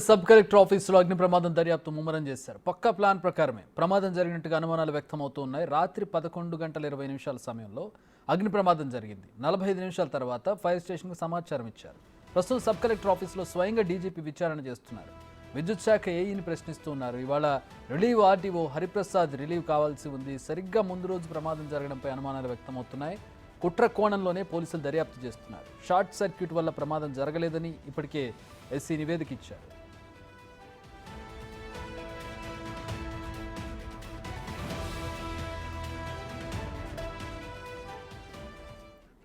Sub collector ఆఫీసులో అగ్ని ప్రమాదం దర్యాప్తు ముమ్మరం చేశారు. పక్కా ప్లాన్ ప్రకారమే ప్రమాదం జరిగినట్టుగా అనుమానాలు వ్యక్తమవుతున్నాయి. రాత్రి 11:20 సమయంలో అగ్ని ప్రమాదం జరిగింది. 45 నిమిషాల తర్వాత ఫైర్ స్టేషన్కు సమాచారం ఇచ్చారు. ప్రస్తుతం సబ్ కలెక్టర్ ఆఫీసులో స్వయంగా డీజీపీ విచారణ చేస్తున్నారు. విద్యుత్ శాఖ ఏఈని ప్రశ్నిస్తున్నారు. ఇవాళ రిలీవ్ ఆర్టీఓ హరిప్రసాద్ రిలీవ్ కావాల్సి ఉంది. సరిగ్గా ముందు రోజు ప్రమాదం జరగడంపై అనుమానాలు వ్యక్తమవుతున్నాయి. కుట్ర కోణంలోనే పోలీసులు దర్యాప్తు చేస్తున్నారు. షార్ట్ సర్క్యూట్ వల్ల ప్రమాదం జరగలేదని ఇప్పటికే ఎస్సీ నివేదిక ఇచ్చారు.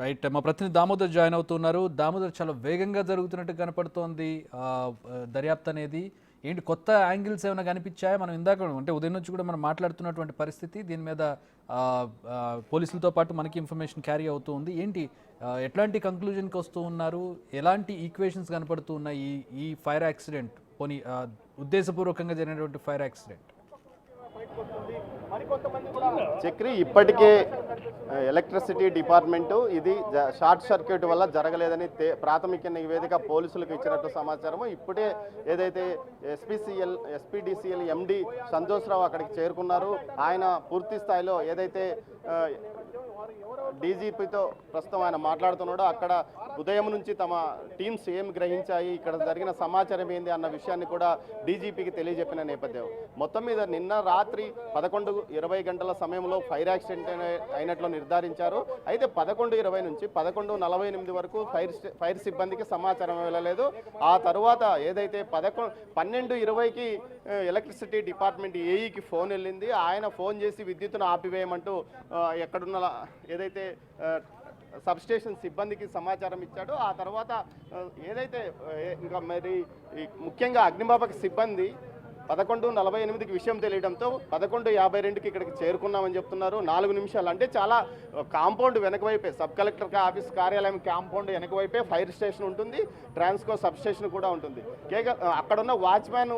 రైట్, మా ప్రతినిధి దామోదర్ జాయిన్ అవుతున్నారు. దామోదర్, చాలా వేగంగా జరుగుతున్నట్టు కనపడుతోంది దర్యాప్తు అనేది. ఏంటి కొత్త యాంగిల్స్ ఏమైనా కనిపించాయా? మనం ఇందాక అంటే ఉదయం నుంచి కూడా మనం మాట్లాడుతున్నటువంటి పరిస్థితి, దీని మీద పోలీసులతో పాటు మనకి ఇన్ఫర్మేషన్ క్యారీ అవుతూ ఉంది. ఏంటి ఎట్లాంటి కంక్లూజన్కి వస్తూ ఉన్నారు? ఎలాంటి ఈక్వేషన్స్ కనపడుతూ ఉన్నాయి ఈ ఫైర్ యాక్సిడెంట్, పోనీ ఉద్దేశపూర్వకంగా జరిగినటువంటి ఫైర్ యాక్సిడెంట్? చక్రి, ఇప్పటికే ఎలక్ట్రిసిటీ డిపార్ట్మెంటు ఇది షార్ట్ సర్క్యూట్ వల్ల జరగలేదని ప్రాథమిక నివేదిక పోలీసులకు ఇచ్చినట్టు సమాచారము. ఇప్పుడే ఏదైతే ఎస్పీడీసీఎల్ ఎండి సంతోష్రావు అక్కడికి చేరుకున్నారు. ఆయన పూర్తి స్థాయిలో ఏదైతే డీజీపీతో ప్రస్తుతం ఆయన మాట్లాడుతున్నాడో అక్కడ ఉదయం నుంచి తమ టీమ్స్ ఏం గ్రహించాయి, ఇక్కడ జరిగిన సమాచారం ఏంది అన్న విషయాన్ని కూడా డీజీపీకి తెలియజెప్పిన నేపథ్యం. మొత్తం మీద నిన్న రాత్రి 11:20 సమయంలో ఫైర్ యాక్సిడెంట్ అయినట్లు నిర్ధారించారు. అయితే 11:20 నుంచి 11:48 వరకు ఫైర్ సిబ్బందికి సమాచారం వెళ్ళలేదు. ఆ తర్వాత ఏదైతే 12:20కి ఎలక్ట్రిసిటీ డిపార్ట్మెంట్ ఏఈకి ఫోన్ వెళ్ళింది. ఆయన ఫోన్ చేసి విద్యుత్తును ఆపివేయమంటూ ఎక్కడున్న ఏదైతే సబ్స్టేషన్ సిబ్బందికి సమాచారం ఇచ్చాడో ఆ తర్వాత ఏదైతే ఇంకా మరి ముఖ్యంగా అగ్నిమాపక సిబ్బంది 11:48కి విషయం తెలియడంతో 11:52కి ఇక్కడికి చేరుకున్నామని చెప్తున్నారు. 4 నిమిషాలు అంటే చాలా కాంపౌండ్ వెనక వైపే, సబ్ కలెక్టర్ ఆఫీస్ కార్యాలయం కాంపౌండ్ వెనక వైపే ఫైర్ స్టేషన్ ఉంటుంది, ట్రాన్స్కో సబ్ స్టేషన్ కూడా ఉంటుంది. అక్కడున్న వాచ్మ్యాన్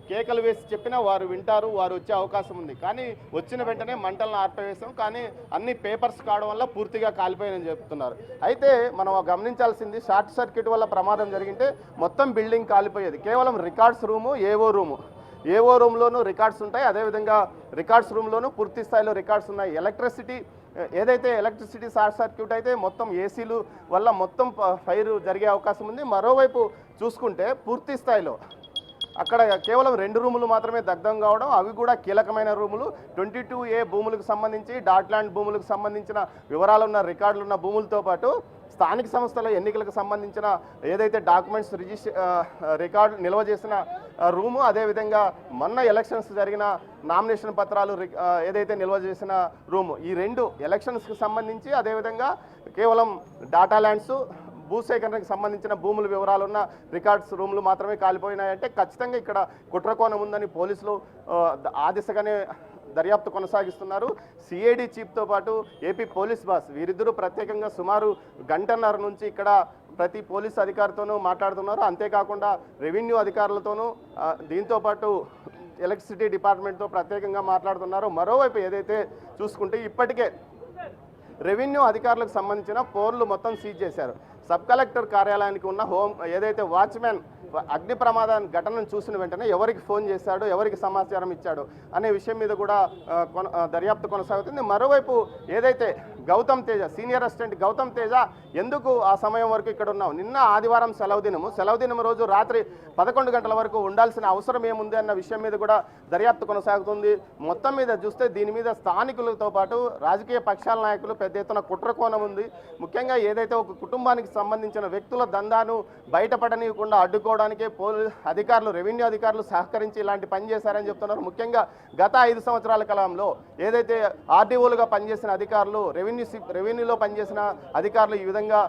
కేకలు వేసి చెప్పినా వారు వింటారు, వారు వచ్చే అవకాశం ఉంది. కానీ వచ్చిన వెంటనే మంటలను ఆర్పివేశాం, కానీ అన్ని పేపర్స్ కావడం వల్ల పూర్తిగా కాలిపోయాయని చెప్తున్నారు. అయితే మనం గమనించాల్సింది, షార్ట్ సర్క్యూట్ వల్ల ప్రమాదం జరిగింటే మొత్తం బిల్డింగ్ కాలిపోయేది. కేవలం రికార్డ్స్ రూము, ఏవో రూమ్లోనూ రికార్డ్స్ ఉంటాయి. అదేవిధంగా రికార్డ్స్ రూమ్లోనూ పూర్తి స్థాయిలో రికార్డ్స్ ఉన్నాయి. ఎలక్ట్రిసిటీ షార్ట్ సర్క్యూట్ అయితే మొత్తం ఏసీలు వల్ల మొత్తం ఫైర్ జరిగే అవకాశం ఉంది. మరోవైపు చూసుకుంటే పూర్తి స్థాయిలో అక్కడ కేవలం 2 రూములు మాత్రమే దగ్ధం కావడం, అవి కూడా కీలకమైన రూములు. 22A భూములకు సంబంధించి, డాట్ ల్యాండ్ భూములకు సంబంధించిన వివరాలున్న రికార్డులున్న భూములతో పాటు స్థానిక సంస్థల ఎన్నికలకు సంబంధించిన ఏదైతే డాక్యుమెంట్స్ రికార్డు నిల్వ చేసిన రూము, అదేవిధంగా మొన్న ఎలక్షన్స్ జరిగిన నామినేషన్ పత్రాలు ఏదైతే నిల్వ చేసిన రూము, ఈ 2 ఎలక్షన్స్కి సంబంధించి అదేవిధంగా కేవలం డాటా ల్యాండ్స్ భూసేకరణకు సంబంధించిన భూముల వివరాలున్న రికార్డ్స్ రూములు మాత్రమే కాలిపోయినాయంటే ఖచ్చితంగా ఇక్కడ కుట్రకోణం ఉందని పోలీసులు ఆ దిశగానే దర్యాప్తు కొనసాగిస్తున్నారు. సిఐడి చీఫ్తో పాటు ఏపీ పోలీస్ బాస్ వీరిద్దరూ ప్రత్యేకంగా సుమారు 1.5 గంటల నుంచి ఇక్కడ ప్రతి పోలీస్ అధికారితోనూ మాట్లాడుతున్నారు. అంతేకాకుండా రెవెన్యూ అధికారులతోనూ దీంతోపాటు ఎలక్ట్రిసిటీ డిపార్ట్మెంట్తో ప్రత్యేకంగా మాట్లాడుతున్నారు. మరోవైపు ఏదైతే చూసుకుంటే ఇప్పటికే రెవెన్యూ అధికారులకు సంబంధించిన ఫోన్లు మొత్తం సీజ్ చేశారు. సబ్ కలెక్టర్ కార్యాలయానికి ఉన్న ఏదైతే వాచ్మెన్ అగ్ని ప్రమాదం ఘటనను చూసిన వెంటనే ఎవరికి ఫోన్ చేశాడు, ఎవరికి సమాచారం ఇచ్చాడు అనే విషయం మీద కూడా దర్యాప్తు కొనసాగుతుంది. మరోవైపు ఏదైతే గౌతమ్ తేజ, సీనియర్ అసిస్టెంట్ గౌతమ్ తేజ ఎందుకు ఆ సమయం వరకు ఇక్కడ ఉన్నాం, నిన్న ఆదివారం సెలవు దినం రోజు రాత్రి 11 గంటల వరకు ఉండాల్సిన అవసరం ఏముంది అన్న విషయం మీద కూడా దర్యాప్తు కొనసాగుతుంది. మొత్తం మీద చూస్తే దీని మీద స్థానికులతో పాటు రాజకీయ పక్షాల నాయకులు పెద్ద ఎత్తున కుట్రకోణం ఉంది. ముఖ్యంగా ఏదైతే ఒక కుటుంబానికి సంబంధించిన వ్యక్తుల దందాను బయటపడనీయకుండా అడ్డుకోవడానికే రెవెన్యూ అధికారులు సహకరించి ఇలాంటి పని చేశారని చెప్తున్నారు. ముఖ్యంగా గత 5 సంవత్సరాల కాలంలో ఏదైతే ఆర్డీఓలుగా పనిచేసిన అధికారులు, రెవెన్యూలో పనిచేసిన అధికారులు ఈ విధంగా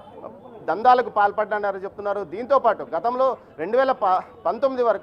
దందాలకు పాల్పడ్డారని చెప్తున్నారు. దీంతోపాటు గతంలో 2019 వరకు